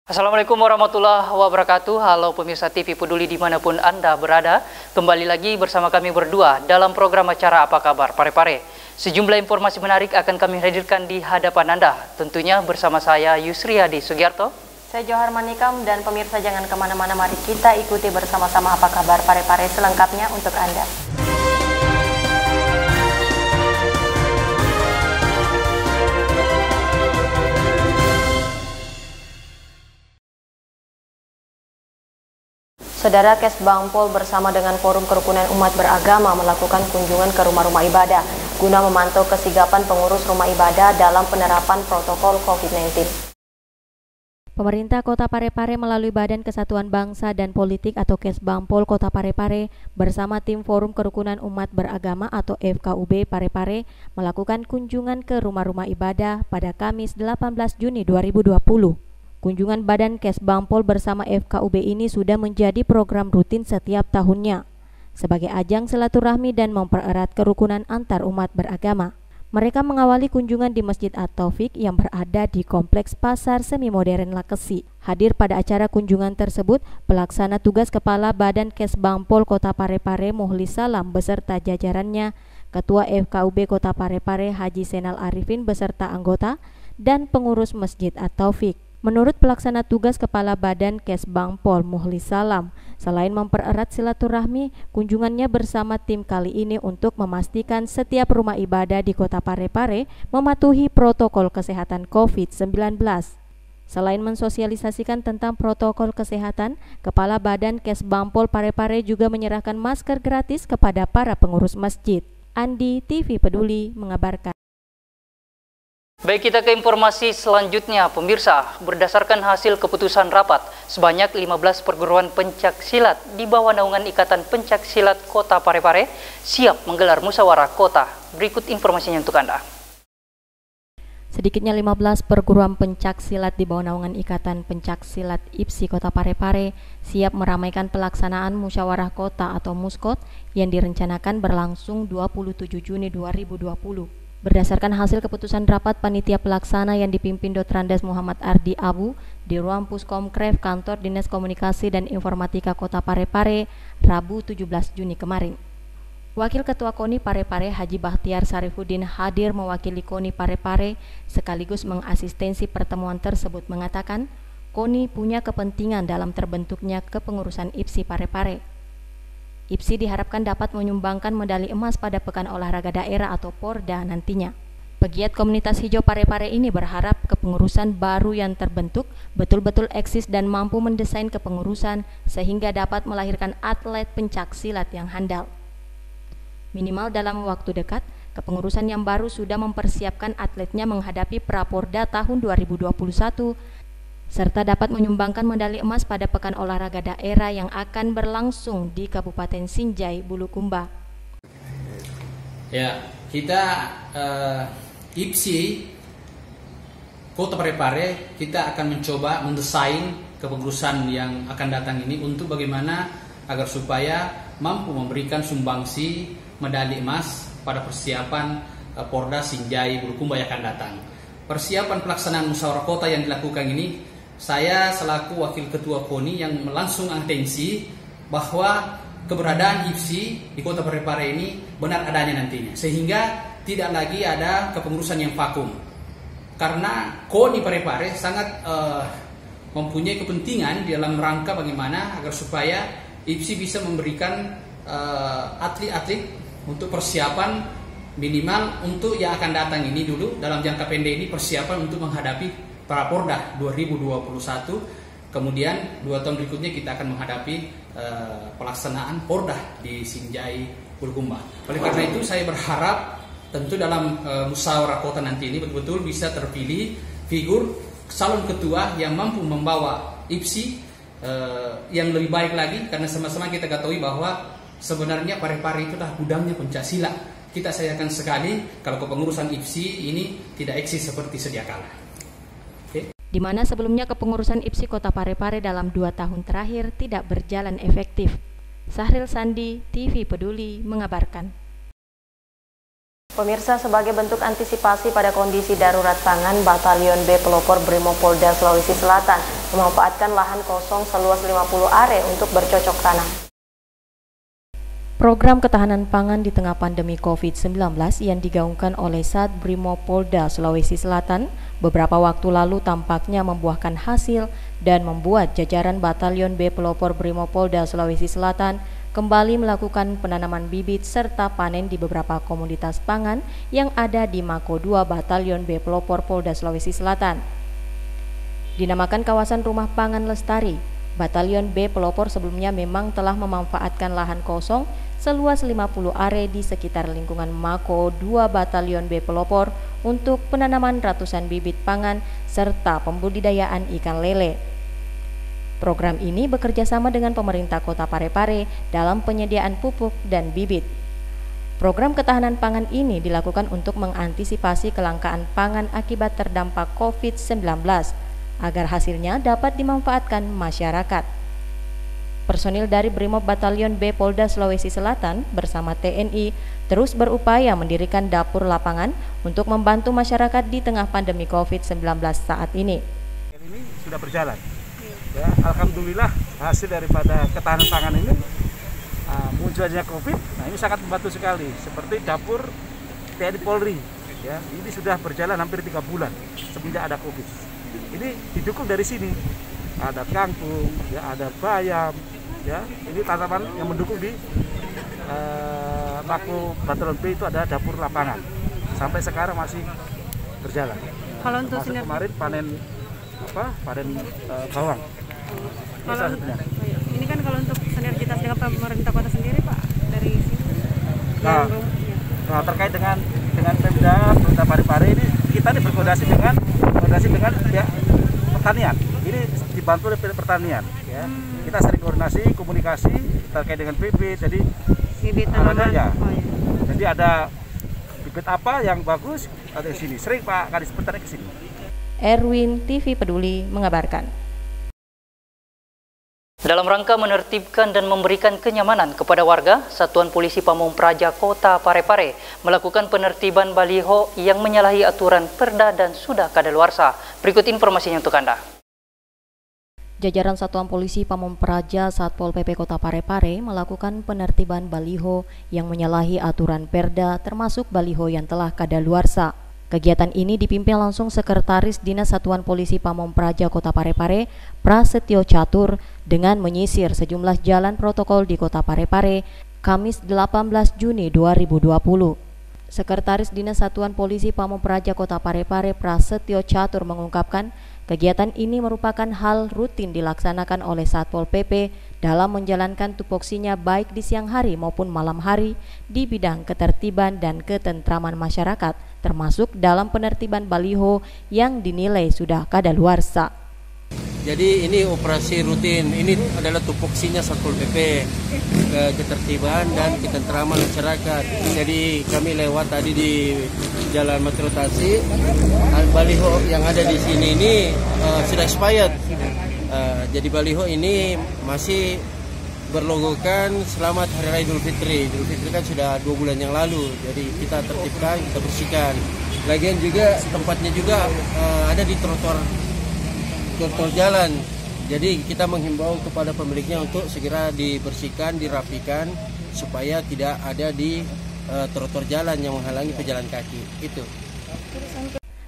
Assalamualaikum warahmatullahi wabarakatuh. Halo pemirsa TV Peduli dimanapun Anda berada. Kembali lagi bersama kami berdua dalam program acara Apa Kabar Pare-Pare. Sejumlah informasi menarik akan kami hadirkan di hadapan Anda. Tentunya bersama saya Yusriadi Sugiarto. Saya Johar Manikam, dan pemirsa jangan kemana-mana, mari kita ikuti bersama-sama Apa Kabar Pare-Pare selengkapnya untuk Anda. Saudara, Kesbangpol bersama dengan Forum Kerukunan Umat Beragama melakukan kunjungan ke rumah-rumah ibadah guna memantau kesigapan pengurus rumah ibadah dalam penerapan protokol COVID-19. Pemerintah Kota Pare-Pare melalui Badan Kesatuan Bangsa dan Politik atau Kesbangpol Kota Pare-Pare bersama tim Forum Kerukunan Umat Beragama atau FKUB Pare-Pare melakukan kunjungan ke rumah-rumah ibadah pada Kamis 18 Juni 2020. Kunjungan Badan Kesbangpol bersama FKUB ini sudah menjadi program rutin setiap tahunnya sebagai ajang silaturahmi dan mempererat kerukunan antar umat beragama. Mereka mengawali kunjungan di Masjid At-Taufik yang berada di Kompleks Pasar Semi Modern Lakesi. Hadir pada acara kunjungan tersebut Pelaksana Tugas Kepala Badan Kesbangpol Kota Pare-Pare Muhlis Salam beserta jajarannya, Ketua FKUB Kota Pare-Pare Haji Senal Arifin beserta anggota, dan pengurus Masjid At-Taufik. Menurut Pelaksana Tugas Kepala Badan Kesbangpol Muhlis Salam, selain mempererat silaturahmi, kunjungannya bersama tim kali ini untuk memastikan setiap rumah ibadah di Kota Pare-Pare mematuhi protokol kesehatan COVID-19. Selain mensosialisasikan tentang protokol kesehatan, Kepala Badan Kesbangpol Pare-Pare juga menyerahkan masker gratis kepada para pengurus masjid. Andi, TV Peduli, mengabarkan. Baik, kita ke informasi selanjutnya, pemirsa. Berdasarkan hasil keputusan rapat, sebanyak 15 perguruan pencak silat di bawah naungan Ikatan Pencak Silat Kota Pare-Pare siap menggelar musyawarah kota. Berikut informasinya untuk Anda. Sedikitnya 15 perguruan pencak silat di bawah naungan Ikatan Pencak Silat IPSI Kota Pare-Pare siap meramaikan pelaksanaan musyawarah kota atau Muskot yang direncanakan berlangsung 27 Juni 2020. Berdasarkan hasil keputusan rapat panitia pelaksana yang dipimpin Dotrandes Muhammad Ardi Abu di ruang Puskomkref Kantor Dinas Komunikasi dan Informatika Kota Pare-Pare, Rabu 17 Juni kemarin. Wakil Ketua KONI Pare-Pare Haji Bahtiar Sarifuddin hadir mewakili KONI Pare-Pare sekaligus mengasistensi pertemuan tersebut, mengatakan KONI punya kepentingan dalam terbentuknya kepengurusan IPSI Pare-Pare. IPSI diharapkan dapat menyumbangkan medali emas pada Pekan Olahraga Daerah atau Porda nantinya. Pegiat komunitas hijau Pare-Pare ini berharap kepengurusan baru yang terbentuk betul-betul eksis dan mampu mendesain kepengurusan sehingga dapat melahirkan atlet pencak silat yang handal. Minimal dalam waktu dekat, kepengurusan yang baru sudah mempersiapkan atletnya menghadapi Praporda tahun 2021 serta dapat menyumbangkan medali emas pada Pekan Olahraga Daerah yang akan berlangsung di Kabupaten Sinjai, Bulukumba. Ya, kita IPSI Kota Pare-Pare kita akan mencoba mendesain kepengurusan yang akan datang ini untuk bagaimana agar supaya mampu memberikan sumbangsi medali emas pada persiapan Porda Sinjai Bulukumba yang akan datang. Persiapan pelaksanaan musyawarah kota yang dilakukan ini, saya selaku Wakil Ketua KONI yang langsung atensi bahwa keberadaan IPSI di Kota Pare-Pare ini benar adanya nantinya, sehingga tidak lagi ada kepengurusan yang vakum. Karena KONI Pare-Pare sangat mempunyai kepentingan dalam rangka bagaimana agar supaya IPSI bisa memberikan atlet-atlet untuk persiapan minimal untuk yang akan datang ini dulu dalam jangka pendek ini, persiapan untuk menghadapi Praporda 2021, kemudian 2 tahun berikutnya kita akan menghadapi pelaksanaan Porda di Sinjai Bulukumba. Oleh karena itu saya berharap tentu dalam musyawarah kota nanti ini betul-betul bisa terpilih figur calon ketua yang mampu membawa IPSI yang lebih baik lagi, karena sama-sama kita ketahui bahwa sebenarnya Pare-Pare itu adalah gudangnya pencak silat. Kita sayangkan sekali kalau kepengurusan IPSI ini tidak eksis seperti sedia kala. Di mana sebelumnya kepengurusan IPSI Kota Pare-Pare dalam 2 tahun terakhir tidak berjalan efektif. Sahril Sandi, TV Peduli, mengabarkan. Pemirsa, sebagai bentuk antisipasi pada kondisi darurat pangan, Batalion B Pelopor Brimopolda Sulawesi Selatan memanfaatkan lahan kosong seluas 50 are untuk bercocok tanam. Program ketahanan pangan di tengah pandemi COVID-19 yang digaungkan oleh Sat Brimopolda Sulawesi Selatan beberapa waktu lalu tampaknya membuahkan hasil dan membuat jajaran Batalion B Pelopor Brimopolda Sulawesi Selatan kembali melakukan penanaman bibit serta panen di beberapa komoditas pangan yang ada di Mako 2 Batalion B Pelopor Polda Sulawesi Selatan. Dinamakan kawasan rumah pangan lestari, Batalion B Pelopor sebelumnya memang telah memanfaatkan lahan kosong seluas 50 are di sekitar lingkungan Mako 2 Batalion B Pelopor untuk penanaman ratusan bibit pangan serta pembudidayaan ikan lele. Program ini bekerja sama dengan pemerintah Kota Parepare dalam penyediaan pupuk dan bibit. Program ketahanan pangan ini dilakukan untuk mengantisipasi kelangkaan pangan akibat terdampak COVID-19 agar hasilnya dapat dimanfaatkan masyarakat. Personil dari Brimob Batalion B Polda Sulawesi Selatan bersama TNI terus berupaya mendirikan dapur lapangan untuk membantu masyarakat di tengah pandemi COVID-19 saat ini. Ini sudah berjalan. Ya, alhamdulillah hasil daripada ketahanan pangan ini munculnya COVID, nah ini sangat membantu sekali. Seperti dapur TNI Polri, ya ini sudah berjalan hampir 3 bulan semenjak ada COVID. Ini didukung dari sini, ada kangkung, ya ada bayam, ya ini tanaman yang mendukung di Mako Batalion B itu ada dapur lapangan. Sampai sekarang masih berjalan. Kalau untuk kemarin panen bawang. Ini kan kalau untuk sinergitas dengan pemerintah kota sendiri Pak dari sini. Nah terkait dengan Pemda Parepare ini kita ini berkoordinasi dengan pihak pertanian. Ini dibantu oleh pertanian. Ya. Kita sering koordinasi, komunikasi terkait dengan PB. Jadi bibit tanaman. Ya. Jadi ada bibit apa yang bagus ada di sini. Sering Pak Kadis Pertanian ke sini. Erwin TV Peduli mengabarkan. Dalam rangka menertibkan dan memberikan kenyamanan kepada warga, Satuan Polisi Pamong Praja Kota Parepare melakukan penertiban baliho yang menyalahi aturan Perda dan sudah kadaluarsa. Berikut informasinya untuk Anda. Jajaran Satuan Polisi Pamong Praja Satpol PP Kota Parepare melakukan penertiban baliho yang menyalahi aturan Perda termasuk baliho yang telah kadaluarsa. Kegiatan ini dipimpin langsung Sekretaris Dinas Satuan Polisi Pamong Praja Kota Parepare, Prasetyo Catur, dengan menyisir sejumlah jalan protokol di Kota Parepare, Kamis 18 Juni 2020. Sekretaris Dinas Satuan Polisi Pamong Praja Kota Parepare, Prasetyo Catur mengungkapkan, kegiatan ini merupakan hal rutin dilaksanakan oleh Satpol PP dalam menjalankan tupoksinya baik di siang hari maupun malam hari di bidang ketertiban dan ketentraman masyarakat, termasuk dalam penertiban baliho yang dinilai sudah kadaluarsa. Jadi ini operasi rutin, ini adalah tupoksinya Satpol PP, ketertiban dan ketentraman masyarakat. Jadi kami lewat tadi di Jalan Matrotasi, baliho yang ada di sini ini sudah expired. Jadi baliho ini masih berlogokan Selamat Hari Raya Idul Fitri. Idul Fitri kan sudah 2 bulan yang lalu, jadi kita tertibkan, kita bersihkan. Lagian juga tempatnya juga ada di trotoar jalan. Jadi kita menghimbau kepada pemiliknya untuk segera dibersihkan, dirapikan supaya tidak ada di trotoar jalan yang menghalangi pejalan kaki. Itu.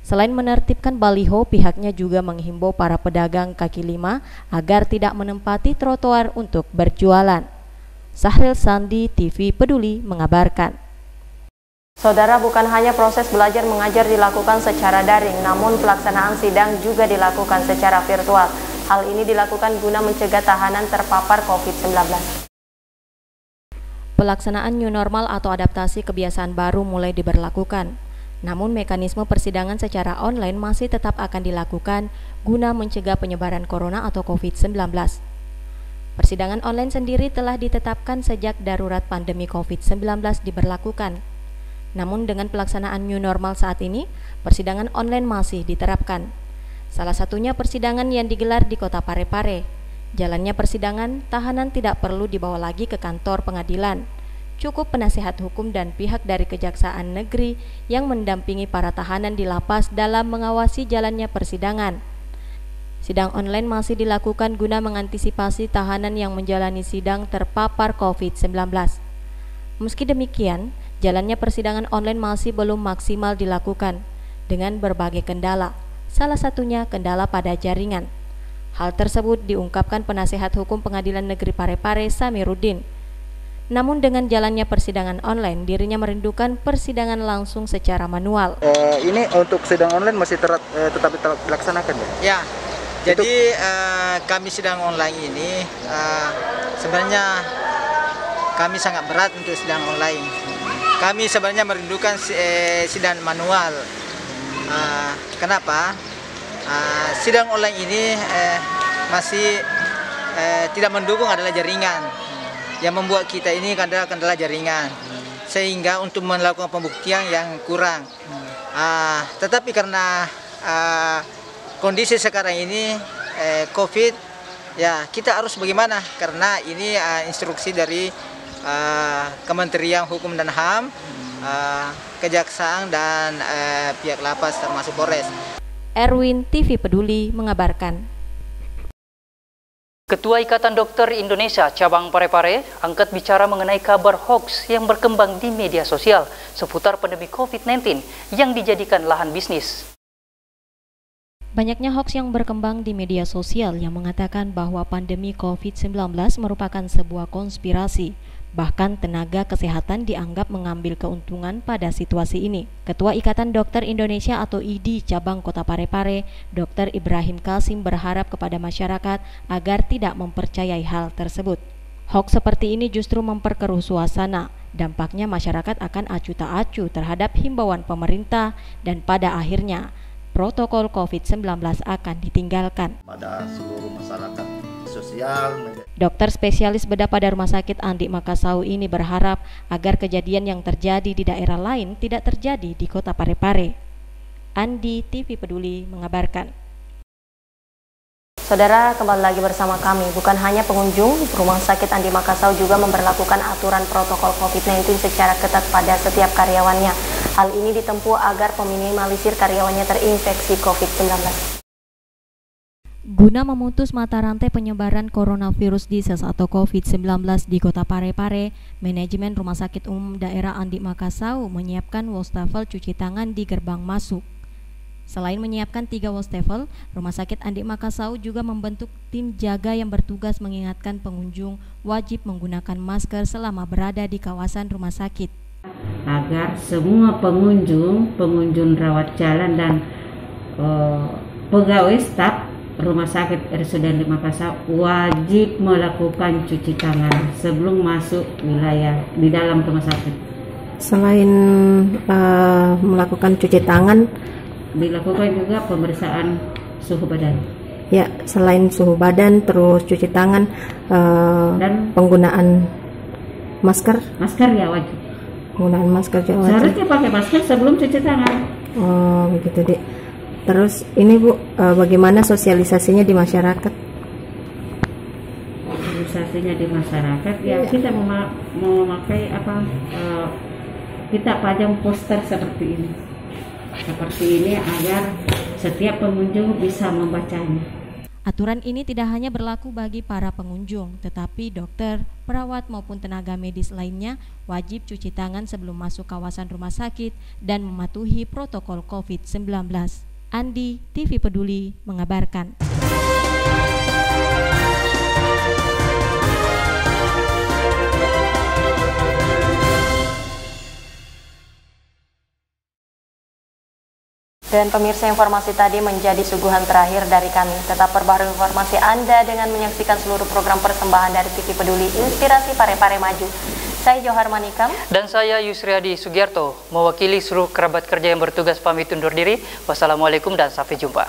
Selain menertibkan baliho, pihaknya juga menghimbau para pedagang kaki lima agar tidak menempati trotoar untuk berjualan. Sahril Sandi, TV Peduli mengabarkan. Saudara, bukan hanya proses belajar mengajar dilakukan secara daring, namun pelaksanaan sidang juga dilakukan secara virtual. Hal ini dilakukan guna mencegah tahanan terpapar COVID-19. Pelaksanaan new normal atau adaptasi kebiasaan baru mulai diberlakukan. Namun mekanisme persidangan secara online masih tetap akan dilakukan guna mencegah penyebaran corona atau COVID-19. Persidangan online sendiri telah ditetapkan sejak darurat pandemi COVID-19 diberlakukan. Namun dengan pelaksanaan new normal saat ini, persidangan online masih diterapkan. Salah satunya persidangan yang digelar di Kota Parepare. Jalannya persidangan, tahanan tidak perlu dibawa lagi ke kantor pengadilan. Cukup penasihat hukum dan pihak dari Kejaksaan Negeri yang mendampingi para tahanan di lapas dalam mengawasi jalannya persidangan. Sidang online masih dilakukan guna mengantisipasi tahanan yang menjalani sidang terpapar COVID-19. Meski demikian, jalannya persidangan online masih belum maksimal dilakukan dengan berbagai kendala, salah satunya kendala pada jaringan. Hal tersebut diungkapkan Penasehat Hukum Pengadilan Negeri Parepare, Samiruddin. Namun dengan jalannya persidangan online, dirinya merindukan persidangan langsung secara manual. Ini untuk sidang online masih tetap dilaksanakan ya? Ya, jadi kami sidang online ini sebenarnya kami sangat berat untuk sidang online. Kami sebenarnya merindukan sidang manual. Kenapa? Sidang online ini masih tidak mendukung adalah jaringan. Yang membuat kita ini adalah kendala jaringan, sehingga untuk melakukan pembuktian yang kurang. Tetapi karena kondisi sekarang ini COVID, ya kita harus bagaimana? Karena ini instruksi dari Kementerian Hukum dan HAM, Kejaksaan dan pihak lapas termasuk Polres. Erwin, TV Peduli mengabarkan. Ketua Ikatan Dokter Indonesia Cabang Parepare angkat bicara mengenai kabar hoax yang berkembang di media sosial seputar pandemi COVID-19 yang dijadikan lahan bisnis. Banyaknya hoax yang berkembang di media sosial yang mengatakan bahwa pandemi COVID-19 merupakan sebuah konspirasi. Bahkan tenaga kesehatan dianggap mengambil keuntungan pada situasi ini. Ketua Ikatan Dokter Indonesia atau IDI Cabang Kota Parepare, Dr. Ibrahim Kasim berharap kepada masyarakat agar tidak mempercayai hal tersebut. Hoax seperti ini justru memperkeruh suasana. Dampaknya masyarakat akan acuh tak acuh terhadap himbauan pemerintah dan pada akhirnya protokol COVID-19 akan ditinggalkan. Pada seluruh masyarakat sosial. Dokter spesialis bedah pada Rumah Sakit Andi Makassau ini berharap agar kejadian yang terjadi di daerah lain tidak terjadi di Kota Parepare. Andi, TV Peduli mengabarkan. Saudara, kembali lagi bersama kami. Bukan hanya pengunjung, Rumah Sakit Andi Makassau juga memberlakukan aturan protokol COVID-19 secara ketat pada setiap karyawannya. Hal ini ditempuh agar meminimalisir karyawannya terinfeksi COVID-19. Guna memutus mata rantai penyebaran coronavirus disease atau COVID-19 di Kota Parepare, manajemen Rumah Sakit Umum Daerah Andi Makassau menyiapkan wastafel cuci tangan di gerbang masuk. Selain menyiapkan 3 wastafel, Rumah Sakit Andi Makassau juga membentuk tim jaga yang bertugas mengingatkan pengunjung wajib menggunakan masker selama berada di kawasan rumah sakit. Agar semua pengunjung rawat jalan dan pegawai staf Rumah Sakit RSUD Andi Makassau wajib melakukan cuci tangan sebelum masuk wilayah di dalam rumah sakit. Selain melakukan cuci tangan, dilakukan juga pemeriksaan suhu badan. Ya, selain suhu badan, terus cuci tangan dan penggunaan masker. Masker ya wajib. Penggunaan masker juga wajib. Seharusnya pakai masker sebelum cuci tangan. Oh, begitu, Dik. Terus ini Bu, bagaimana sosialisasinya di masyarakat? Sosialisasinya di masyarakat ya kita memakai kita pajang poster seperti ini. Seperti ini agar setiap pengunjung bisa membacanya. Aturan ini tidak hanya berlaku bagi para pengunjung, tetapi dokter, perawat maupun tenaga medis lainnya wajib cuci tangan sebelum masuk kawasan rumah sakit dan mematuhi protokol COVID-19. Andi, TV Peduli mengabarkan. Dan pemirsa, informasi tadi menjadi suguhan terakhir dari kami. Tetap perbarui informasi Anda dengan menyaksikan seluruh program persembahan dari TV Peduli, Inspirasi Parepare Maju. Saya Johar Manikam. Dan saya Yusriadi Sugiarto, mewakili seluruh kerabat kerja yang bertugas pamit undur diri. Wassalamualaikum dan sampai jumpa.